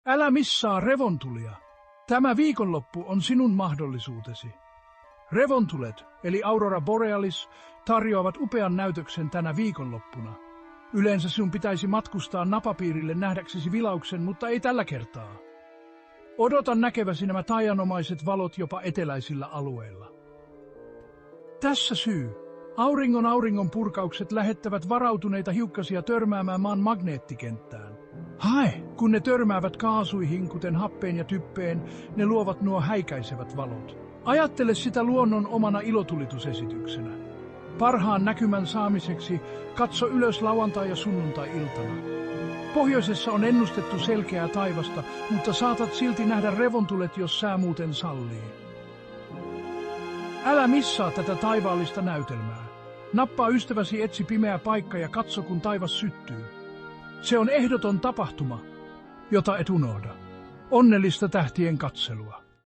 Älä missaa revontulia. Tämä viikonloppu on sinun mahdollisuutesi. Revontulet, eli Aurora Borealis, tarjoavat upean näytöksen tänä viikonloppuna. Yleensä sinun pitäisi matkustaa napapiirille nähdäksesi vilauksen, mutta ei tällä kertaa. Odotan näkeväsi nämä taianomaiset valot jopa eteläisillä alueilla. Tässä syy. Auringon purkaukset lähettävät varautuneita hiukkasia törmäämään maan magneettikenttään. Hae, kun ne törmäävät kaasuihin, kuten happeen ja typpeen, ne luovat nuo häikäisevät valot. Ajattele sitä luonnon omana ilotulitusesityksenä. Parhaan näkymän saamiseksi katso ylös lauantai- ja sunnuntai-iltana. Pohjoisessa on ennustettu selkeää taivasta, mutta saatat silti nähdä revontulet, jos sää muuten sallii. Älä missaa tätä taivaallista näytelmää. Nappaa ystäväsi etsi pimeä paikka ja katso, kun taivas syttyy. Se on ehdoton tapahtuma, jota et unohda. Onnellista tähtien katselua.